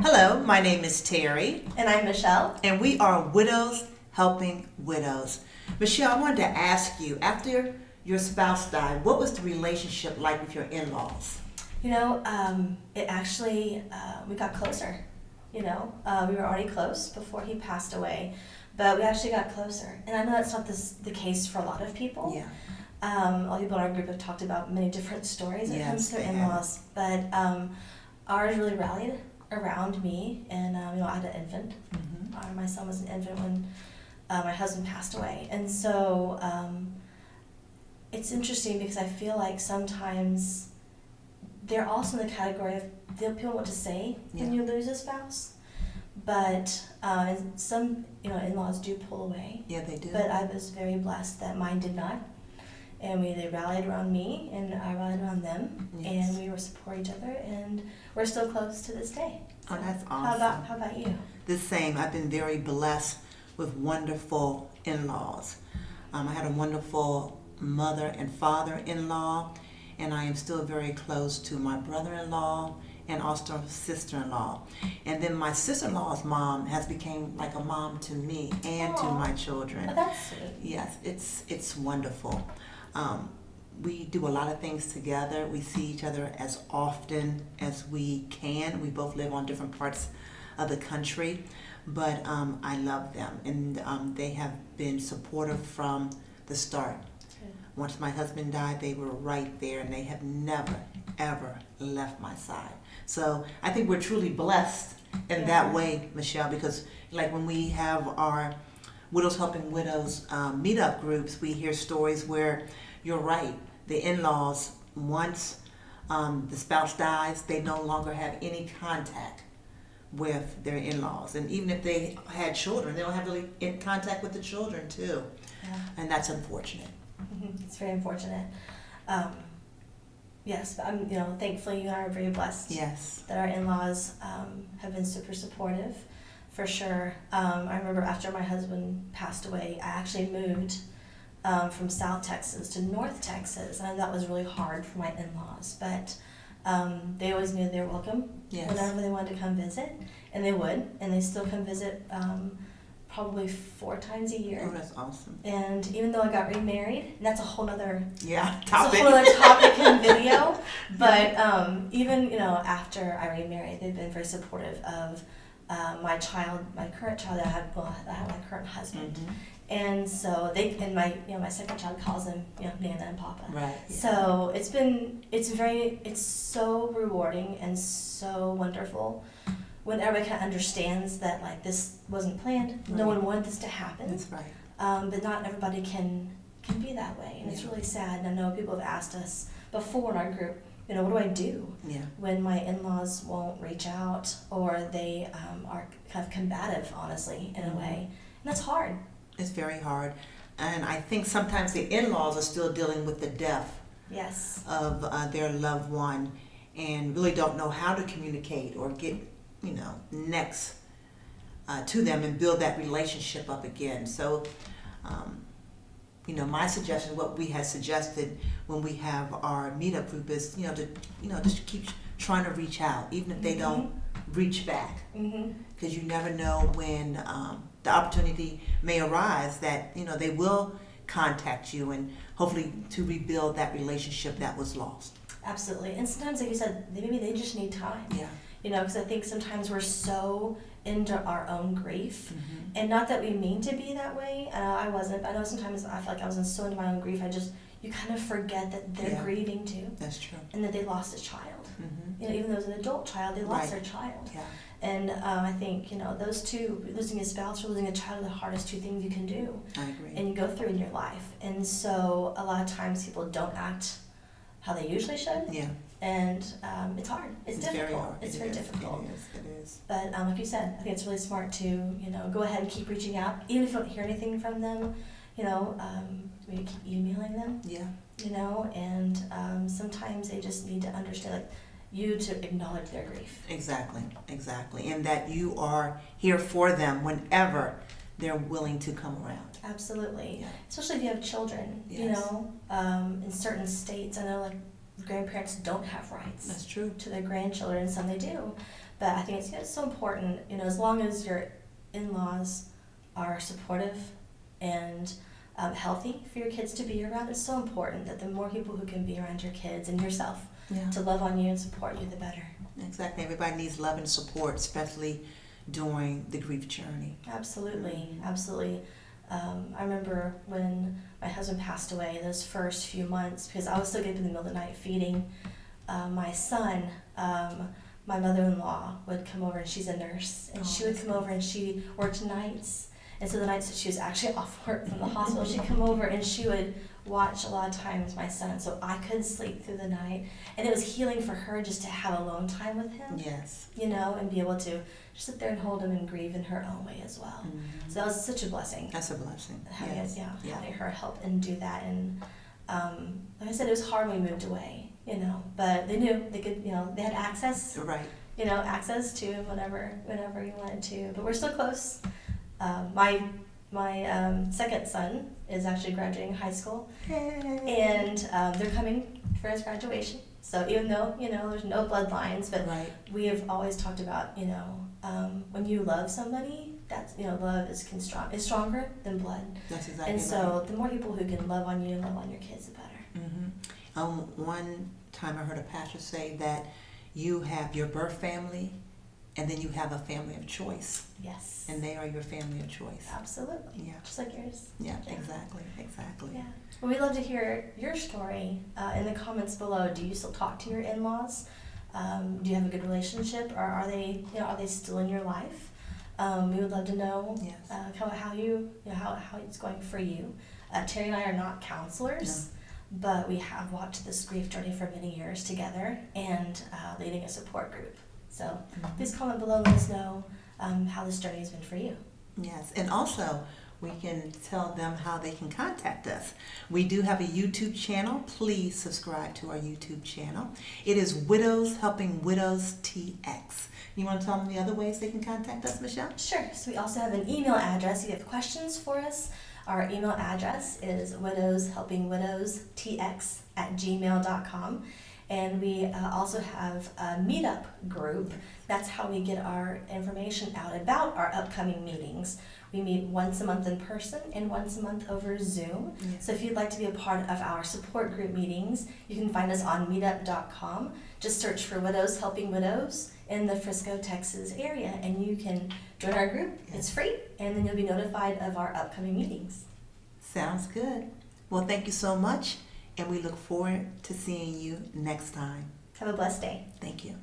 Hello, my name is Terry, And I'm Michelle. and we are Widows Helping Widows. Michelle, I wanted to ask you, after your spouse died, what was the relationship like with your in-laws? It actually, we got closer. We were already close before he passed away, but we actually got closer. And I know that's not the case for a lot of people. Yeah. A lot of people in our group have talked about many different stories when it comes to they in-laws, but ours really rallied around me. And I had an infant. My son was an infant when my husband passed away, and so it's interesting because I feel like sometimes they're also in the category of people know what to say when you lose a spouse, but some in-laws do pull away. Yeah, they do. But I was very blessed that mine did not, and they rallied around me, and I rallied around them, and we were support each other, and we're still close to this day. Oh, that's awesome. How about you? The same. I've been very blessed with wonderful in-laws. I had a wonderful mother and father-in-law, and I am still very close to my brother-in-law and also sister-in-law. And then my sister-in-law's mom has become like a mom to me and to my children. Oh, that's sweet. Yes, it's wonderful. We do a lot of things together. We see each other as often as we can. We both live on different parts of the country, but I love them, and they have been supportive from the start. Once my husband died, they were right there, and they have never, ever left my side. So I think we're truly blessed in that way, Michelle, because like when we have our Widows Helping Widows meetup groups, we hear stories where you're right. The in-laws, once the spouse dies, they no longer have any contact with their in-laws. And even if they had children, they don't have really in contact with the children too. Yeah. And that's unfortunate. It's very unfortunate. Yes, but thankfully you and I are very blessed. Yes. That our in-laws have been super supportive, for sure. I remember after my husband passed away, I actually moved from South Texas to North Texas, and that was really hard for my in-laws. But they always knew they were welcome whenever they wanted to come visit, and they would, and they still come visit probably 4 times a year. Oh, that's awesome. And even though I got remarried, and that's a whole other topic. It's a whole other topic in video. But even after I remarried, they've been very supportive of my current child that I had. Well, I had my current husband, and so my second child calls him Nana and Papa. Right. Yeah. So it's so rewarding and so wonderful when everybody kind of understands that this wasn't planned. Right. No one wanted this to happen. That's right. But not everybody can be that way, and it's really sad. And I know people have asked us before in our group, what do I do when my in-laws won't reach out, or they are kind of combative, honestly, in a way, and that's hard. It's very hard, and I think sometimes the in-laws are still dealing with the death of their loved one, and really don't know how to communicate or get next to them and build that relationship up again. So my suggestion, what we had suggested when we have our meetup group is just keep trying to reach out, even if they don't reach back, because you never know when the opportunity may arise that they will contact you, and hopefully to rebuild that relationship that was lost. Absolutely. And sometimes, like you said, maybe they just need time. Because I think sometimes we're so into our own grief, and not that we mean to be that way. I wasn't, but I know sometimes I feel like I was so into my own grief, you kind of forget that they're grieving too. That's true. And that they lost a child. Even though it was an adult child, they lost their child. And I think, those two, losing a spouse or losing a child, are the hardest 2 things you can do. I agree. And you go through in your life. And so a lot of times people don't act how they usually should. And it's hard. It's difficult. Very hard. It's very difficult. It is. But like you said, I think it's really smart to go ahead and keep reaching out, even if you don't hear anything from them. Maybe keep emailing them. And sometimes they just need to understand you to acknowledge their grief. Exactly, and that you are here for them whenever they're willing to come around. Absolutely, especially if you have children. In certain states, I know grandparents don't have rights. That's true. To their grandchildren, some they do, But I think it's so important, as long as your in-laws are supportive and healthy for your kids to be around. It's so important that the more people who can be around your kids and yourself to love on you and support you, the better. Exactly. Everybody needs love and support, especially during the grief journey. Absolutely, absolutely. I remember when my husband passed away, those first few months, because I was still getting up in the middle of the night feeding my son. My mother-in-law would come over, and she's a nurse, and she would come over, and she worked nights. And so the nights that she was actually off work from the hospital, she'd come over and she would watch a lot of times my son, so I couldn't sleep through the night. And it was healing for her just to have alone time with him. Yes. And be able to just sit there and hold him and grieve in her own way as well. Mm-hmm. So that was such a blessing. That's a blessing. Having Yes. having her help and do that. And like I said, it was hard when we moved away, but they knew they could, they had access. Right. Access to whenever you wanted to. But we're still close. My second son is actually graduating high school, and they're coming for his graduation. So even though there's no bloodlines, but we have always talked about when you love somebody, that's love is stronger than blood. That's exactly and so the more people who can love on you and love on your kids, the better. Mm-hmm. One time I heard a pastor say that you have your birth family, and then you have a family of choice. Yes. And they are your family of choice. Absolutely. Yeah. Just like yours. Yeah, exactly. Yeah. Well, we'd love to hear your story in the comments below. Do you still talk to your in-laws? Do you have a good relationship, or are they still in your life? We would love to know how how it's going for you. Terri and I are not counselors, but we have walked this grief journey for many years together and leading a support group. So please comment below and let us know how this journey has been for you. Yes, and also we can tell them how they can contact us. We do have a YouTube channel. Please subscribe to our YouTube channel. It is Widows Helping Widows TX. You want to tell them the other ways they can contact us, Michelle? Sure. So we also have an email address. If you have questions for us, our email address is widowshelpingwidowstx@gmail.com. And we also have a meetup group. That's how we get our information out about our upcoming meetings. We meet once a month in person and once a month over Zoom. So if you'd like to be a part of our support group meetings, you can find us on meetup.com. Just search for Widows Helping Widows in the Frisco, Texas area, and you can join our group. It's free, and then you'll be notified of our upcoming meetings. Sounds good. Well, thank you so much, and we look forward to seeing you next time. Have a blessed day. Thank you.